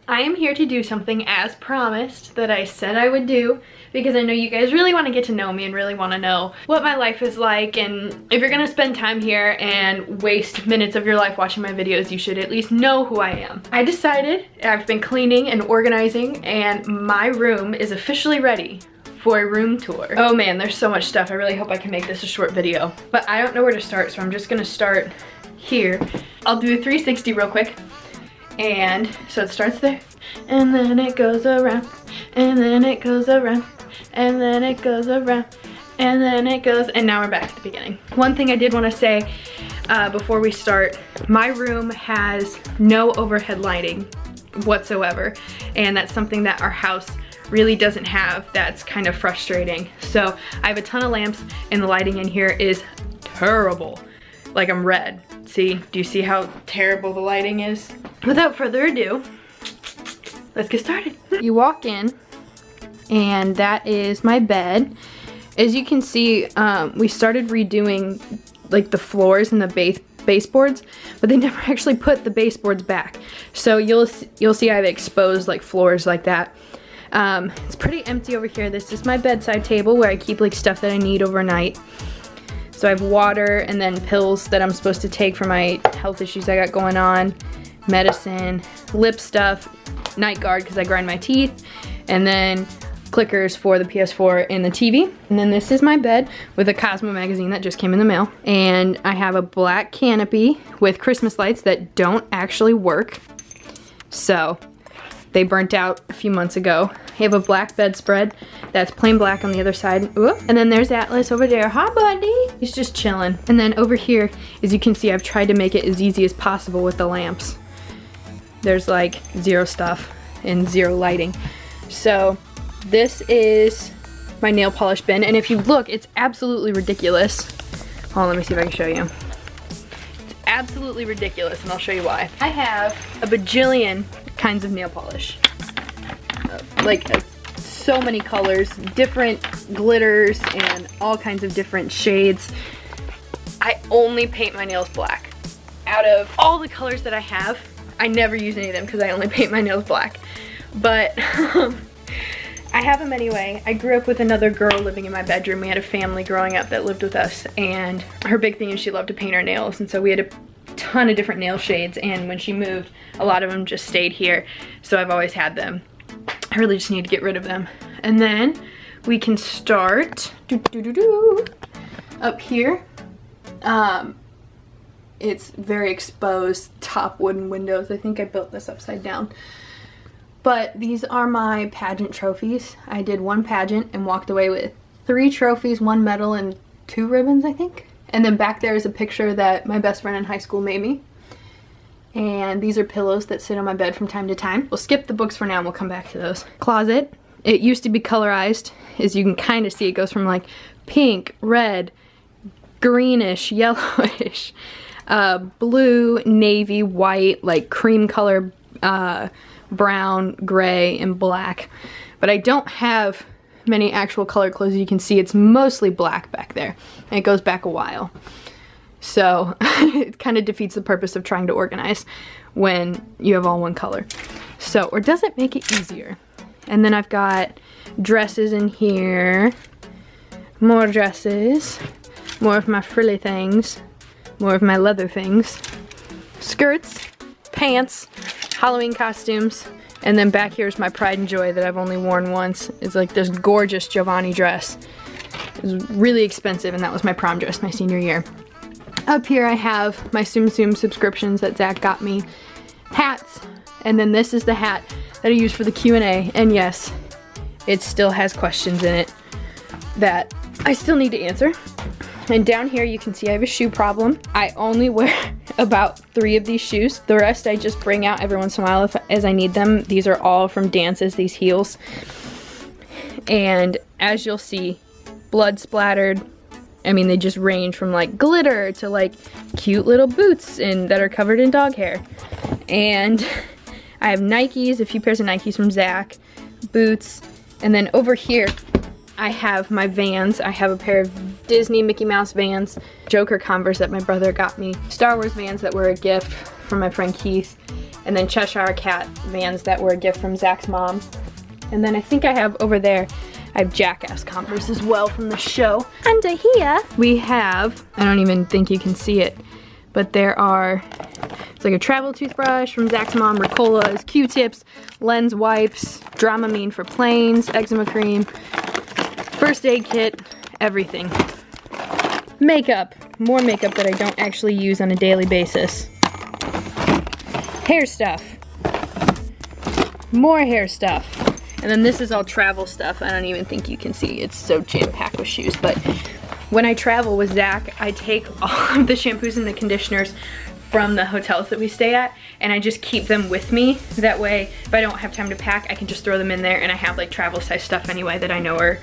I am here to do something as promised that I said I would do, because I know you guys really want to get to know me and really want to know what my life is like, and if you're gonna spend time here and waste minutes of your life watching my videos, you should at least know who I am. I decided, I've been cleaning and organizing, and my room is officially ready for a room tour. Oh man, there's so much stuff. I really hope I can make this a short video, but I don't know where to start, so I'm just gonna start here. I'll do a 360 real quick. And so it starts there, and then it goes around, and then it goes around, and then it goes around, and then it goes, and now we're back at the beginning. One thing I did want to say before we start, my room has no overhead lighting whatsoever, and that's something that our house really doesn't have. That's kind of frustrating. So I have a ton of lamps, and the lighting in here is terrible. Like, I'm red. See, do you see how terrible the lighting is? Without further ado, let's get started. You walk in, and that is my bed. As you can see, we started redoing like the floors and the baseboards, but they never actually put the baseboards back. So you'll see I have exposed like floors like that. It's pretty empty over here. This is my bedside table where I keep like stuff that I need overnight. So I have water and then pills that I'm supposed to take for my health issues I got going on, medicine, lip stuff, night guard because I grind my teeth, and then clickers for the PS4 and the TV. And then this is my bed with a Cosmo magazine that just came in the mail. And I have a black canopy with Christmas lights that don't actually work. So they burnt out a few months ago. I have a black bedspread that's plain black on the other side. Ooh. And then there's Atlas over there. Hi, buddy. He's just chilling. And then over here, as you can see, I've tried to make it as easy as possible with the lamps. There's like zero stuff and zero lighting. So this is my nail polish bin. And if you look, it's absolutely ridiculous. Oh, let me see if I can show you. It's absolutely ridiculous, and I'll show you why. I have a bajillion kinds of nail polish. So many colors, different glitters, and all kinds of different shades. I only paint my nails black. Out of all the colors that I have, I never use any of them because I only paint my nails black. But I have them anyway. I grew up with another girl living in my bedroom. We had a family growing up that lived with us, and her big thing is she loved to paint her nails, and so we had a ton of different nail shades, and when she moved, a lot of them just stayed here, so I've always had them. I really just need to get rid of them. And then we can start up here. It's very exposed top wooden windows. I think I built this upside down. But these are my pageant trophies. I did one pageant and walked away with 3 trophies, 1 medal, and 2 ribbons, I think. And then back there is a picture that my best friend in high school made me. And these are pillows that sit on my bed from time to time. We'll skip the books for now and we'll come back to those. Closet. It used to be colorized. As you can kind of see, it goes from like pink, red, greenish, yellowish, blue, navy, white, like cream color, brown, gray, and black. But I don't have many actual color clothes. You can see it's mostly black back there. And it goes back a while. So it kind of defeats the purpose of trying to organize when you have all one color. So, or does it make it easier? And then I've got dresses in here, more dresses, more of my frilly things, more of my leather things, skirts, pants, Halloween costumes, and then back here's my pride and joy that I've only worn once. It's like this gorgeous Giovanni dress. It was really expensive, and that was my prom dress my senior year. Up here I have my Tsum Tsum subscriptions that Zach got me, hats, and then this is the hat that I use for the Q&A, and yes, it still has questions in it that I still need to answer. And down here you can see I have a shoe problem. I only wear about 3 of these shoes. The rest I just bring out every once in a while as I need them. These are all from dances, these heels. And as you'll see, blood splattered. I mean, they just range from like glitter to like cute little boots that are covered in dog hair. And I have Nikes, a few pairs of Nikes from Zach, boots, and then over here I have my Vans. I have a pair of Disney Mickey Mouse Vans, Joker Converse that my brother got me, Star Wars Vans that were a gift from my friend Keith, and then Cheshire Cat Vans that were a gift from Zach's mom. And then I think I have over there, I have Jackass Converse as well from the show. Under here, we have, I don't even think you can see it, but there are, it's like a travel toothbrush from Zach's mom, Ricolas, Q-tips, lens wipes, Dramamine for planes, eczema cream, first aid kit, everything. Makeup, more makeup that I don't actually use on a daily basis. Hair stuff, more hair stuff. And then this is all travel stuff. I don't even think you can see. It's so jam-packed with shoes. But when I travel with Zach, I take all of the shampoos and the conditioners from the hotels that we stay at, and I just keep them with me. That way, if I don't have time to pack, I can just throw them in there, and I have like travel size stuff anyway that I know are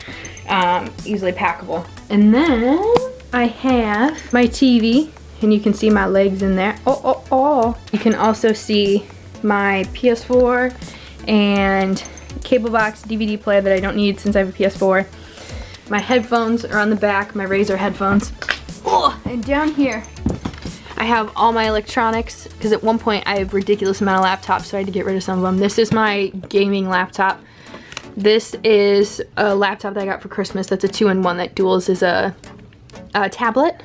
easily packable. And then I have my TV, and you can see my legs in there. You can also see my PS4 and cable box DVD player that I don't need since I have a PS4. My headphones are on the back, my Razer headphones. Oh, and down here I have all my electronics, because at one point I have a ridiculous amount of laptops, so I had to get rid of some of them. This is my gaming laptop. This is a laptop that I got for Christmas that's a 2-in-1 that duals as a tablet.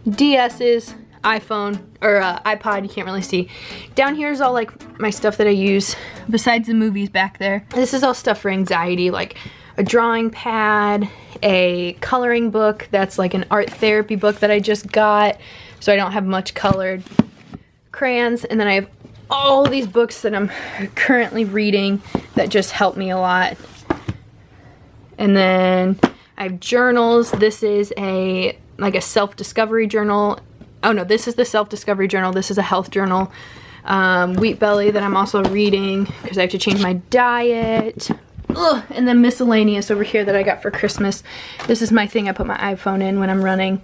DS's, iPhone, or iPod, you can't really see. Down here is all like my stuff that I use besides the movies back there. This is all stuff for anxiety, like a drawing pad, a coloring book that's like an art therapy book that I just got, so I don't have much colored, crayons, and then I have all these books that I'm currently reading that just help me a lot. And then I have journals. This is like a self-discovery journal. Oh no, this is the self-discovery journal. This is a health journal. Wheat Belly that I'm also reading because I have to change my diet. Ugh, and then miscellaneous over here that I got for Christmas. This is my thing I put my iPhone in when I'm running.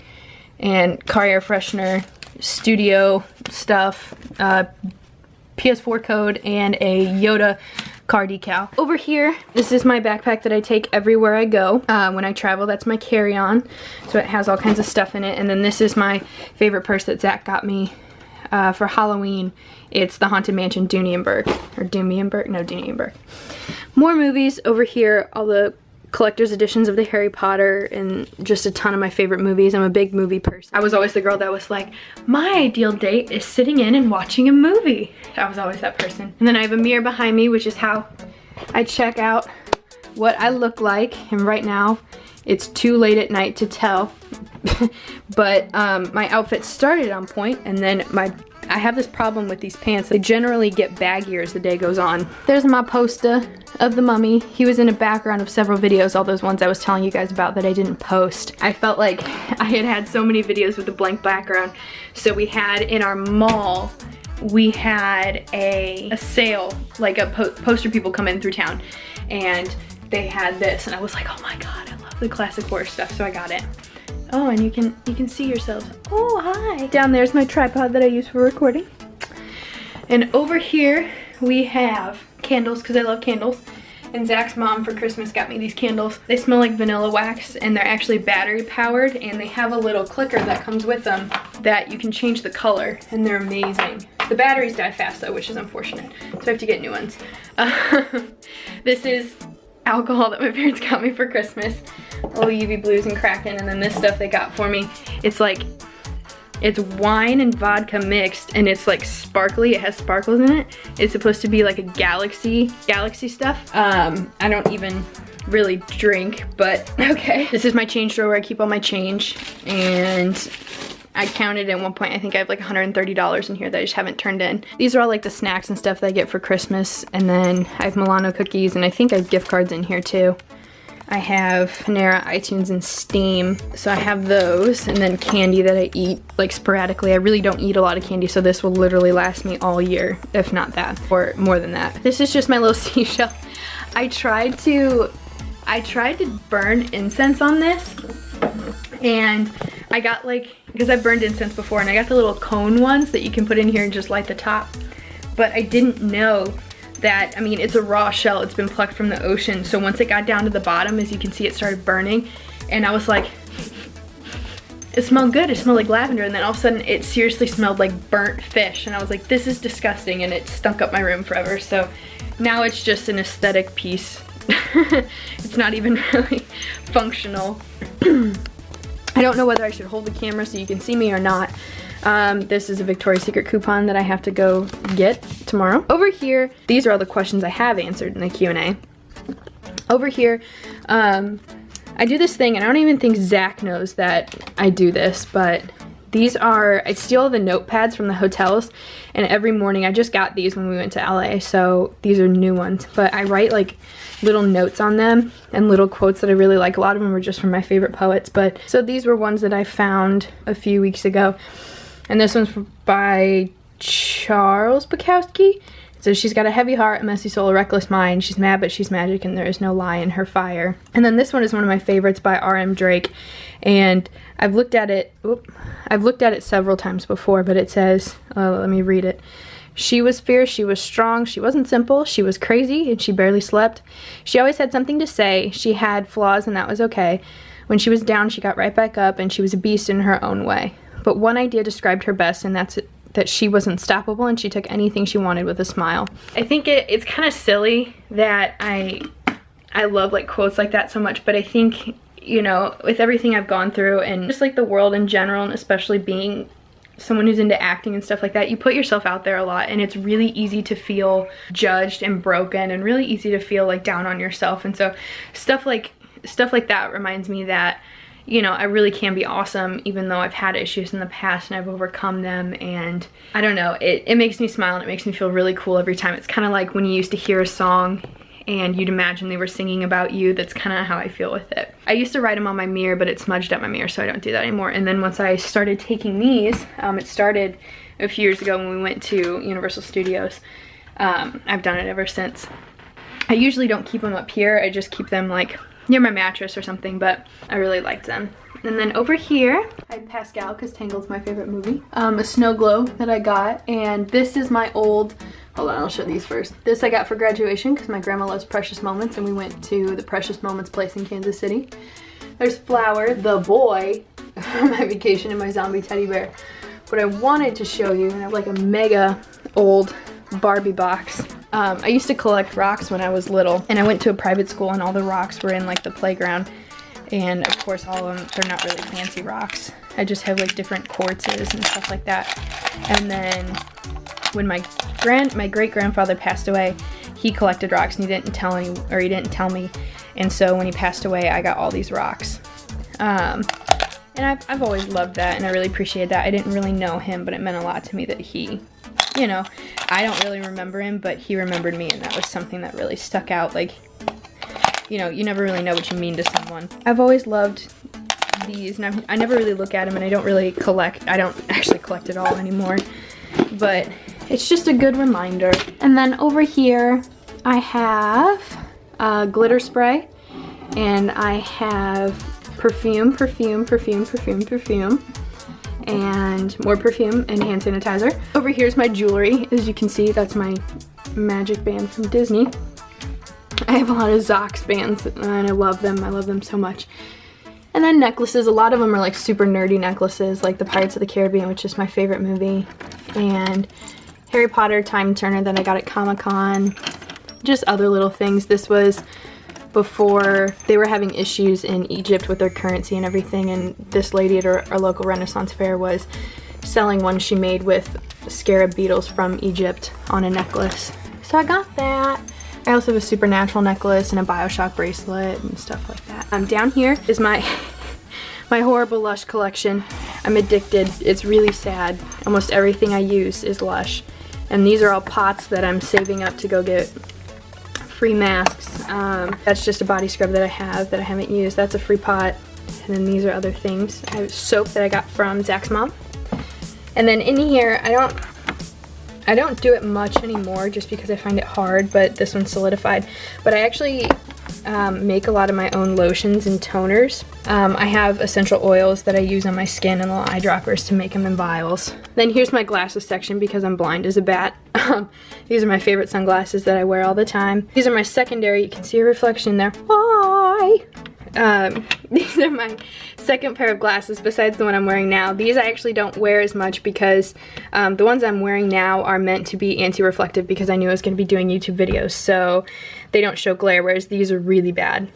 And car air freshener, studio stuff, PS4 code, and a Yoda car decal. Over here, this is my backpack that I take everywhere I go. When I travel, that's my carry-on. So it has all kinds of stuff in it. And then this is my favorite purse that Zach got me for Halloween. It's the Haunted Mansion Dunienberg. Or Dumienberg? No, Dunienberg. More movies over here. All the collector's editions of the Harry Potter and just a ton of my favorite movies. I'm a big movie person. I was always the girl that was like, my ideal date is sitting in and watching a movie. I was always that person. And then I have a mirror behind me, which is how I check out what I look like. And right now it's too late at night to tell. But my outfit started on point, and then I have this problem with these pants. They generally get baggier as the day goes on. There's my poster of the mummy. He was in a background of several videos, all those ones I was telling you guys about that I didn't post. I felt like I had so many videos with a blank background. So we had in our mall, we had a sale, like a poster people come in through town, and they had this, and I was like, oh my god, I love the classic horror stuff, so I got it. Oh, and you can see yourselves. Oh, hi. Down there's my tripod that I use for recording. And over here we have candles, because I love candles. And Zach's mom for Christmas got me these candles. They smell like vanilla wax, and they're actually battery powered, and they have a little clicker that comes with them that you can change the color, and they're amazing. The batteries die fast though, which is unfortunate, so I have to get new ones. This is alcohol that my parents got me for Christmas. Little UV Blues and Kraken, and then this stuff they got for me. It's like, it's wine and vodka mixed, and it's like sparkly. It has sparkles in it. It's supposed to be like a galaxy stuff. I don't even really drink, but okay. This is my change drawer where I keep all my change, and I counted at one point, I think I have like $130 in here that I just haven't turned in. These are all like the snacks and stuff that I get for Christmas, and then I have Milano cookies, and I think I have gift cards in here too. I have Panera, iTunes, and Steam, so I have those, and then candy that I eat like sporadically. I really don't eat a lot of candy, so this will literally last me all year, if not that, or more than that. This is just my little seashell. I tried to burn incense on this, and I got like, because I've burned incense before, and I got the little cone ones that you can put in here and just light the top, but I didn't know that, I mean, it's a raw shell, it's been plucked from the ocean, so once it got down to the bottom, as you can see, it started burning, and I was like, it smelled good. It smelled like lavender, and then all of a sudden it seriously smelled like burnt fish, and I was like, this is disgusting, and it stunk up my room forever. So now it's just an aesthetic piece. It's not even really functional. I don't know whether I should hold the camera so you can see me or not. This is a Victoria's Secret coupon that I have to go get tomorrow. Over here, these are all the questions I have answered in the Q&A. Over here, I do this thing, and I don't even think Zach knows that I do this, but these are, I steal the notepads from the hotels, and every morning, I just got these when we went to LA, so these are new ones, but I write like little notes on them and little quotes that I really like. A lot of them were just from my favorite poets, but so these were ones that I found a few weeks ago, and this one's by Charles Bukowski. So she's got a heavy heart, a messy soul, a reckless mind. She's mad, but she's magic, and there is no lie in her fire. And then this one is one of my favorites by R.M. Drake. And I've looked at it, several times before, but it says, let me read it. She was fierce, she was strong, she wasn't simple, she was crazy, and she barely slept. She always had something to say, she had flaws, and that was okay. When she was down, she got right back up, and she was a beast in her own way. But one idea described her best, and that's it. That she was unstoppable and she took anything she wanted with a smile. I think it's kind of silly that I love like quotes like that so much, but I think, you know, with everything I've gone through and just like the world in general, and especially being someone who's into acting and stuff like that, you put yourself out there a lot, and it's really easy to feel judged and broken, and really easy to feel like down on yourself. And so stuff like that reminds me that, you know, I really can be awesome even though I've had issues in the past and I've overcome them. And I don't know, it makes me smile and it makes me feel really cool every time. It's kind of like when you used to hear a song and you'd imagine they were singing about you. That's kind of how I feel with it. I used to write them on my mirror, but it smudged up my mirror, so I don't do that anymore. And then once I started taking these, it started a few years ago when we went to Universal Studios. I've done it ever since. I usually don't keep them up here, I just keep them like near my mattress or something, but I really liked them. And then over here, I have Pascal, because Tangled's my favorite movie. A snow globe that I got, and this is my old, hold on, I'll show these first. This I got for graduation because my grandma loves Precious Moments, and we went to the Precious Moments place in Kansas City. There's Flower, the boy, from my vacation, and my zombie teddy bear. What I wanted to show you, and I have like a mega old Barbie box. I used to collect rocks when I was little, and I went to a private school, and all the rocks were in like the playground, and of course all of them, they're not really fancy rocks. I just have like different quartzes and stuff like that. And then when my great-grandfather passed away, he collected rocks, and he didn't tell me, and so when he passed away, I got all these rocks. And I've always loved that, and I really appreciate that. I didn't really know him, but it meant a lot to me that he, you know, I don't really remember him, but he remembered me, and that was something that really stuck out. Like, you know, you never really know what you mean to someone. I've always loved these, and I never really look at them, and I don't really collect. I don't actually collect at all anymore, but it's just a good reminder. And then over here, I have glitter spray, and I have perfume, and more perfume and hand sanitizer. Over here's my jewelry. As you can see, that's my magic band from Disney. I have a lot of Zox bands, and I love them. I love them so much. And then necklaces. A lot of them are like super nerdy necklaces, like the Pirates of the Caribbean, which is my favorite movie, and Harry Potter time turner that I got at Comic-Con. Just other little things. This was before they were having issues in Egypt with their currency and everything, and this lady at our local Renaissance fair was selling one she made with scarab beetles from Egypt on a necklace. So I got that. I also have a Supernatural necklace and a Bioshock bracelet and stuff like that. Down here is my horrible Lush collection. I'm addicted. It's really sad. Almost everything I use is Lush. And these are all pots that I'm saving up to go get free masks. That's just a body scrub that I haven't used. That's a free pot. And then these are other things. I have soap that I got from Zach's mom. And then in here, I don't do it much anymore just because I find it hard, but this one's solidified. But I actually make a lot of my own lotions and toners. I have essential oils that I use on my skin and little eyedroppers to make them in vials. Then here's my glasses section because I'm blind as a bat. These are my favorite sunglasses that I wear all the time. These are my secondary. You can see a reflection there. Hi! These are my second pair of glasses besides the one I'm wearing now. These I actually don't wear as much because the ones I'm wearing now are meant to be anti-reflective because I knew I was going to be doing YouTube videos, so they don't show glare, whereas these are really bad.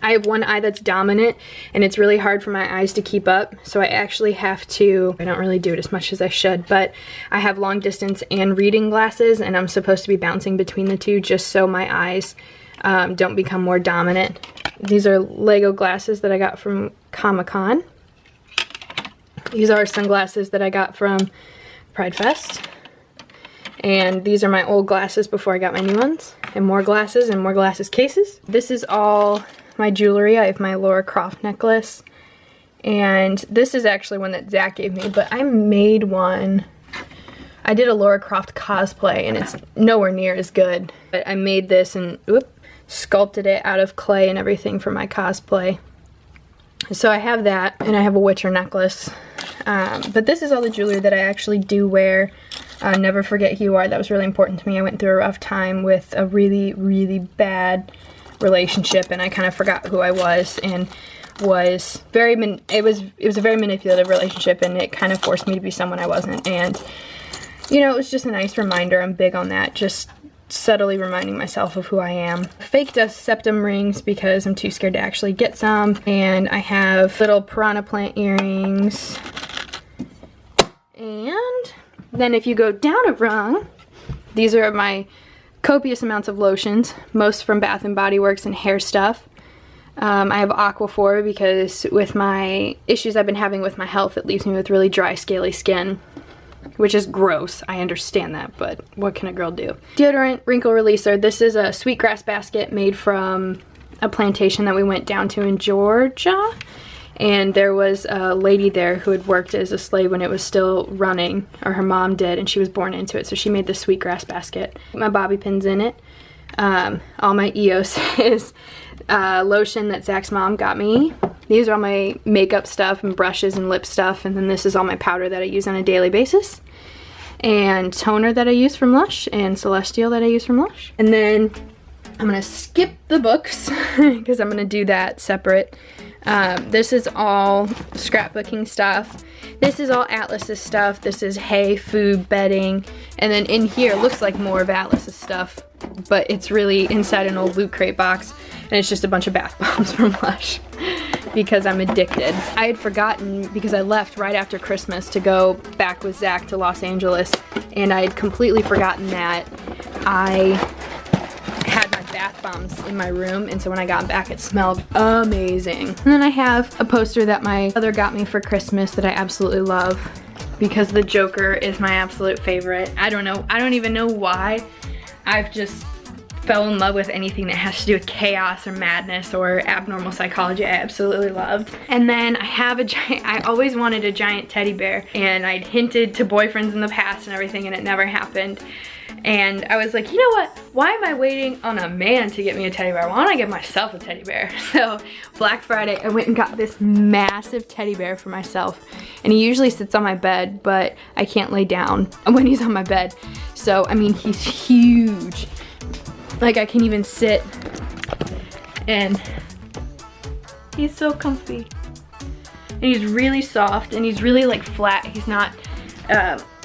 I have one eye that's dominant and it's really hard for my eyes to keep up, so I actually have to, I don't really do it as much as I should, but I have long distance and reading glasses and I'm supposed to be bouncing between the two just so my eyes don't become more dominant. These are Lego glasses that I got from Comic-Con. These are sunglasses that I got from Pride Fest. And these are my old glasses before I got my new ones. And more glasses cases. This is all my jewelry. I have my Lara Croft necklace. And this is actually one that Zach gave me, but I made one. I did a Lara Croft cosplay and it's nowhere near as good. But I made this and sculpted it out of clay and everything for my cosplay. So I have that, and I have a Witcher necklace. But this is all the jewelry that I actually do wear. Never forget who you are. That was really important to me. I went through a rough time with a really, really bad relationship, and I kind of forgot who I was, and was very it was a very manipulative relationship, and it kind of forced me to be someone I wasn't. And you know, it was just a nice reminder. I'm big on that, just subtly reminding myself of who I am. Fake dust septum rings because I'm too scared to actually get some. And I have little piranha plant earrings. And then if you go down a rung, these are my copious amounts of lotions, most from Bath & Body Works and hair stuff. I have Aquaphor because with my issues I've been having with my health, it leaves me with really dry, scaly skin. Which is gross, I understand that, but what can a girl do? Deodorant wrinkle releaser. This is a sweetgrass basket made from a plantation that we went down to in Georgia. And there was a lady there who had worked as a slave when it was still running, or her mom did, and she was born into it, so she made this sweetgrass basket. My bobby pin's in it. All my EOS is lotion that Zach's mom got me. These are all my makeup stuff and brushes and lip stuff, and then this is all my powder that I use on a daily basis. And toner that I use from Lush, and Celestial that I use from Lush. And then I'm gonna skip the books because I'm gonna do that separate. This is all scrapbooking stuff. This is all Atlas's stuff. This is hay, food, bedding. And then in here looks like more of Atlas's stuff, but it's really inside an old Loot Crate box, and it's just a bunch of bath bombs from Lush because I'm addicted. I had forgotten because I left right after Christmas to go back with Zach to Los Angeles, and I had completely forgotten that I had my bath bombs in my room, and so when I got back it smelled amazing. And then I have a poster that my mother got me for Christmas that I absolutely love because the Joker is my absolute favorite. I don't even know why. I've just fell in love with anything that has to do with chaos or madness or abnormal psychology. I absolutely loved. And then I have a giant, I always wanted a giant teddy bear, and I'd hinted to boyfriends in the past and everything, and it never happened. And I was like, you know what? Why am I waiting on a man to get me a teddy bear? Why don't I get myself a teddy bear? So Black Friday, I went and got this massive teddy bear for myself. And he usually sits on my bed, but I can't lay down when he's on my bed. So, I mean, he's huge. Like, I can even sit, and he's so comfy. And he's really soft, and he's really like flat. He's not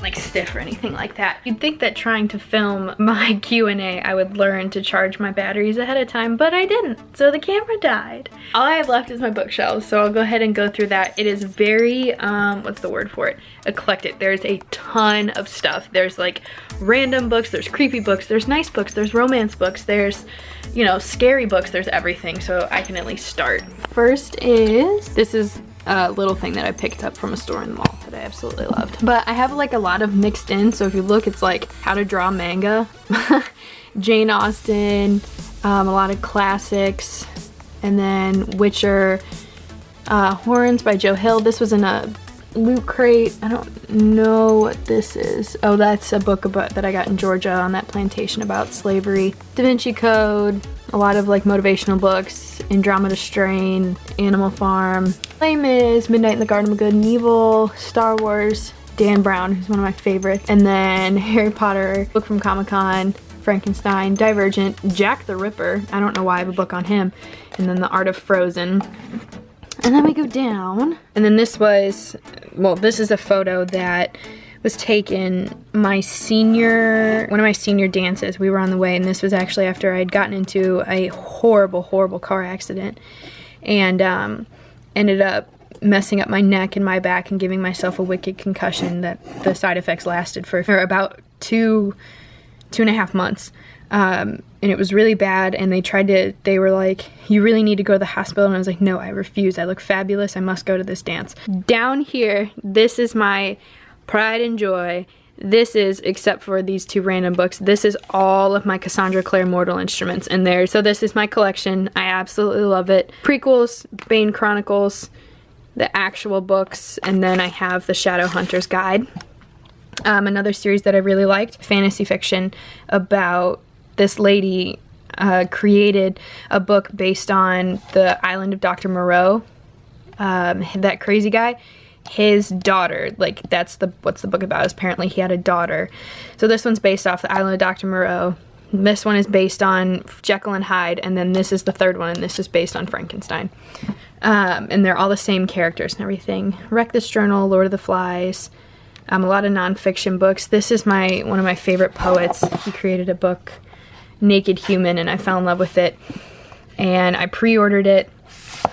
like stiff or anything like that. You'd think that trying to film my Q&A I would learn to charge my batteries ahead of time, but I didn't, so the camera died. All I have left is my bookshelves, so I'll go ahead and go through that. It is very, what's the word for it? Eclectic. There's a ton of stuff. There's like random books, there's creepy books, there's nice books, there's romance books, there's, you know, scary books, there's everything, so I can at least start. First is, this is a little thing that I picked up from a store in the mall that I absolutely loved. But I have like a lot of mixed in, so if you look, it's like how to draw manga, Jane Austen, a lot of classics, and then Witcher, Horns by Joe Hill. This was in a Loot Crate. I don't know what this is. Oh, that's a book about that I got in Georgia on that plantation about slavery. Da Vinci Code, a lot of like motivational books, Andromeda Strain, Animal Farm, Les Mis, Midnight in the Garden of Good and Evil, Star Wars, Dan Brown, who's one of my favorites, and then Harry Potter, book from Comic-Con, Frankenstein, Divergent, Jack the Ripper. I don't know why I have a book on him. And then The Art of Frozen. And then we go down. And then this was, well, this is a photo that was taken one of my senior dances. We were on the way, and this was actually after I'd gotten into a horrible, horrible car accident and ended up messing up my neck and my back and giving myself a wicked concussion that the side effects lasted for about two and a half months. And it was really bad, and they were like, you really need to go to the hospital, and I was like, no, I refuse. I look fabulous. I must go to this dance. Down here, this is my pride and joy. This is, except for these two random books, this is all of my Cassandra Clare Mortal Instruments in there. So this is my collection. I absolutely love it. Prequels, Bane Chronicles, the actual books, and then I have the Shadowhunter's Guide. Another series that I really liked, fantasy fiction about this lady created a book based on the island of Dr. Moreau, that crazy guy. His daughter, like what's the book about, is apparently he had a daughter. So this one's based off the island of Dr. Moreau. This one is based on Jekyll and Hyde, and then this is the third one, and this is based on Frankenstein. And they're all the same characters and everything. Reckless Journal, Lord of the Flies, a lot of nonfiction books. This is one of my favorite poets. He created a book, Naked Human, and I fell in love with it. And I pre-ordered it.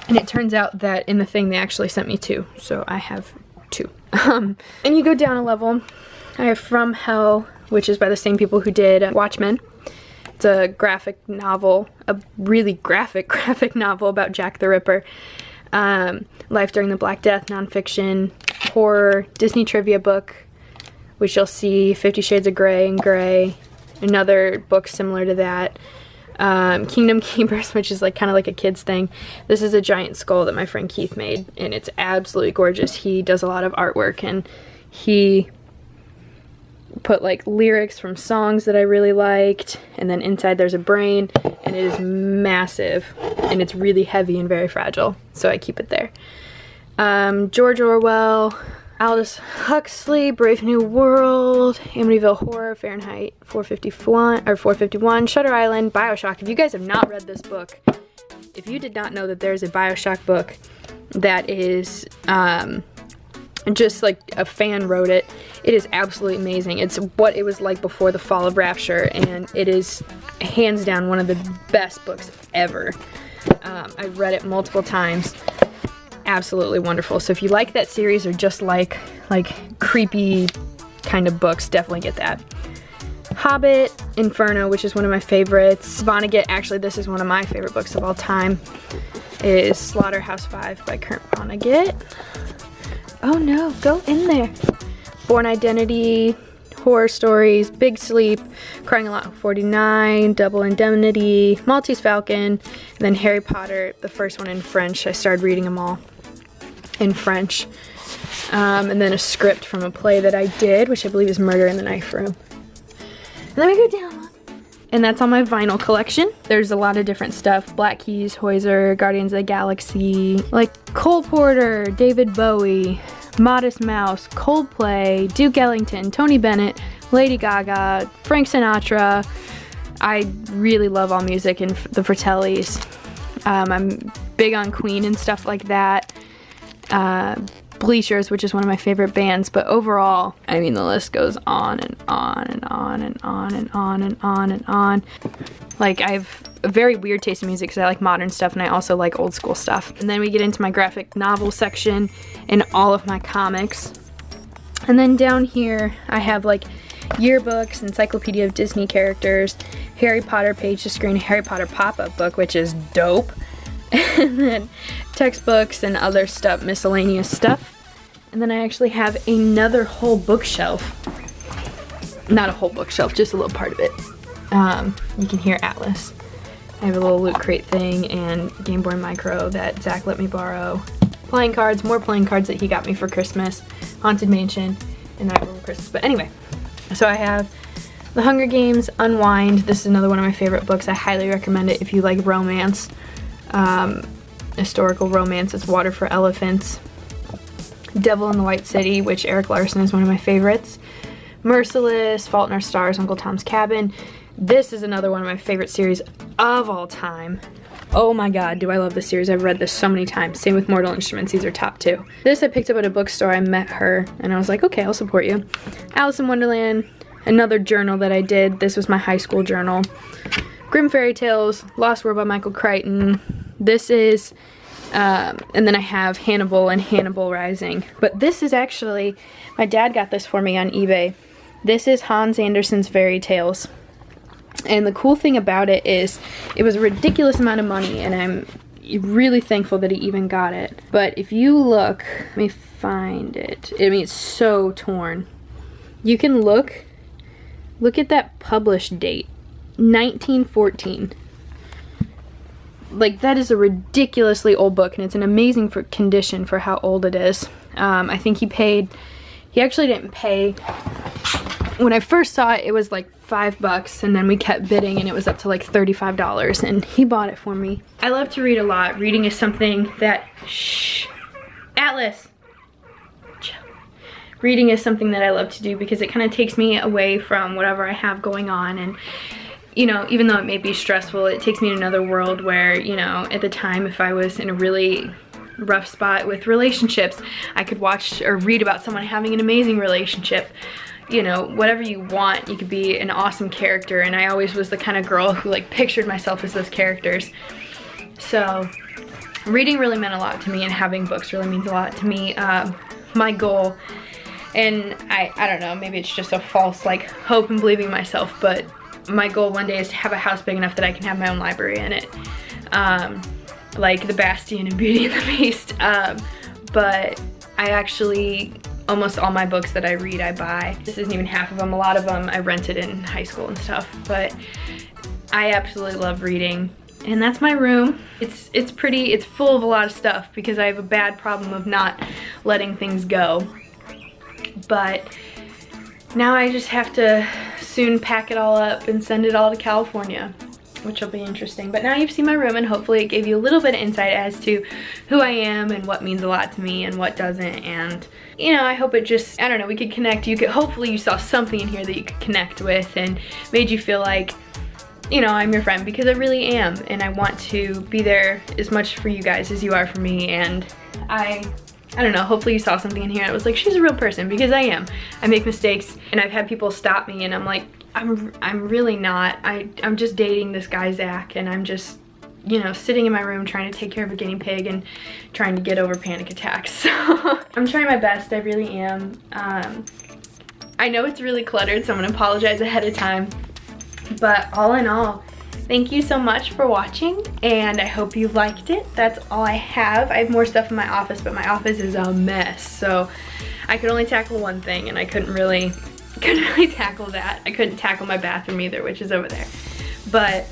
And it turns out that in the thing they actually sent me 2, so I have 2. And you go down a level. I have From Hell, which is by the same people who did Watchmen. It's a graphic novel, a really graphic novel about Jack the Ripper. Life During the Black Death, nonfiction, horror, Disney trivia book, which you'll see 50 Shades of Grey and Grey. Another book similar to that. Kingdom Keepers, which is like kind of like a kid's thing. This is a giant skull that my friend Keith made, and it's absolutely gorgeous. He does a lot of artwork, and he put like lyrics from songs that I really liked, and then inside there's a brain, and it is massive, and it's really heavy and very fragile, so I keep it there. George Orwell, Aldous Huxley, Brave New World, Amityville Horror, Fahrenheit 451, Shutter Island, BioShock. If you guys have not read this book, if you did not know that there's a BioShock book that is just like a fan wrote it, it is absolutely amazing. It's what it was like before the fall of Rapture, and it is hands down one of the best books ever. I've read it multiple times. Absolutely wonderful. So if you like that series or just like creepy kind of books, definitely get that. Hobbit, Inferno, which is one of my favorites. Vonnegut, actually this is one of my favorite books of all time, is Slaughterhouse-Five by Kurt Vonnegut. Oh no, go in there. Born Identity, Horror Stories, Big Sleep, Crying a Lot 49, Double Indemnity, Maltese Falcon, and then Harry Potter, the first one in French. I started reading them all in French. And then a script from a play that I did, which I believe is Murder in the Knife Room. And then we go down. And that's all my vinyl collection. There's a lot of different stuff. Black Keys, Hoyser, Guardians of the Galaxy, like Cole Porter, David Bowie, Modest Mouse, Coldplay, Duke Ellington, Tony Bennett, Lady Gaga, Frank Sinatra. I really love all music and the Fratellis. I'm big on Queen and stuff like that. Bleachers, which is one of my favorite bands, but overall, I mean, the list goes on and on and on and on and on and on and on. Like, I have a very weird taste in music because I like modern stuff and I also like old school stuff. And then we get into my graphic novel section and all of my comics. And then down here, I have like yearbooks, Encyclopedia of Disney Characters, Harry Potter Page to Screen, Harry Potter pop-up book, which is dope. And then textbooks and other stuff, miscellaneous stuff. And then I actually have another whole bookshelf. Not a whole bookshelf, just a little part of it. You can hear Atlas. I have a little Loot Crate thing and Game Boy Micro that Zach let me borrow. Playing cards, more playing cards that he got me for Christmas. Haunted Mansion, and Night Before Christmas. But anyway, so I have The Hunger Games, Unwind. This is another one of my favorite books. I highly recommend it if you like romance. Historical romance. It's Water for Elephants. Devil in the White City, which Eric Larson is one of my favorites. Merciless, Fault in Our Stars, Uncle Tom's Cabin. This is another one of my favorite series of all time. Oh my god, do I love this series. I've read this so many times. Same with Mortal Instruments, these are top 2. This I picked up at a bookstore. I met her and I was like, okay, I'll support you. Alice in Wonderland, another journal that I did. This was my high school journal. Grimm Fairy Tales, Lost World by Michael Crichton. This is, and then I have Hannibal and Hannibal Rising. But this is actually, my dad got this for me on eBay. This is Hans Andersen's Fairy Tales. And the cool thing about it is it was a ridiculous amount of money, and I'm really thankful that he even got it. But if you look, let me find it. I mean, it's so torn. You can look at that published date, 1914. Like, that is a ridiculously old book, and it's an amazing condition for how old it is. I think he actually didn't pay. When I first saw it, it was like $5, and then we kept bidding and it was up to like $35, and he bought it for me. I love to read a lot. Reading is something that, shh, Atlas, chill. Reading is something that I love to do because it kind of takes me away from whatever I have going on, and you know, even though it may be stressful, it takes me to another world where, you know, at the time, if I was in a really rough spot with relationships, I could watch or read about someone having an amazing relationship. You know, whatever you want, you could be an awesome character, and I always was the kind of girl who like pictured myself as those characters. So reading really meant a lot to me, and having books really means a lot to me. My goal, and I don't know, maybe it's just a false like hope and believing in myself, but my goal one day is to have a house big enough that I can have my own library in it. Like the Bastion and Beauty and the Beast. But I actually, almost all my books that I read, I buy. This isn't even half of them. A lot of them I rented in high school and stuff, but I absolutely love reading. And that's my room. It's full of a lot of stuff because I have a bad problem of not letting things go. But now I just have to soon pack it all up and send it all to California, which will be interesting. But now you've seen my room, and hopefully it gave you a little bit of insight as to who I am and what means a lot to me and what doesn't. And you know, I hope it just, I don't know, we could connect. Hopefully you saw something in here that you could connect with and made you feel like, you know, I'm your friend, because I really am, and I want to be there as much for you guys as you are for me. And I don't know, hopefully you saw something in here that was like, she's a real person, because I am. I make mistakes, and I've had people stop me, and I'm like, I'm really not. I'm just dating this guy, Zach, and I'm just, you know, sitting in my room trying to take care of a guinea pig and trying to get over panic attacks. So I'm trying my best, I really am. I know it's really cluttered, so I'm gonna apologize ahead of time. But all in all, thank you so much for watching, and I hope you liked it. That's all I have. I have more stuff in my office, but my office is a mess, so I could only tackle one thing, and I couldn't really tackle that. I couldn't tackle my bathroom either, which is over there. But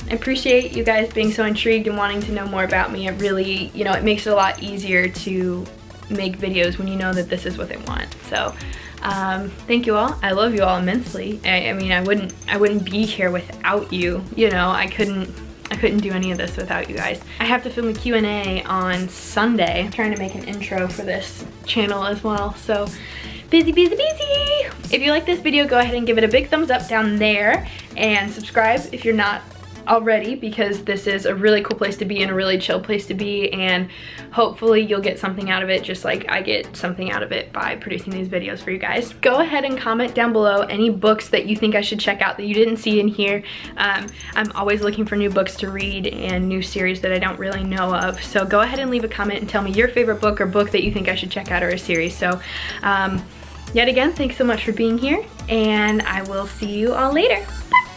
I appreciate you guys being so intrigued and wanting to know more about me. It really, you know, it makes it a lot easier to make videos when you know that this is what they want. So thank you all. I love you all immensely. I mean, I wouldn't be here without you. You know, I couldn't do any of this without you guys. I have to film a Q&A on Sunday. I'm trying to make an intro for this channel as well, so busy, busy, busy. If you like this video, go ahead and give it a big thumbs up down there, and subscribe if you're not already, because this is a really cool place to be and a really chill place to be, and hopefully you'll get something out of it just like I get something out of it by producing these videos for you guys. Go ahead and comment down below any books that you think I should check out that you didn't see in here. I'm always looking for new books to read and new series that I don't really know of, so go ahead and leave a comment and tell me your favorite book or book that you think I should check out, or a series. So yet again, thanks so much for being here, and I will see you all later. Bye.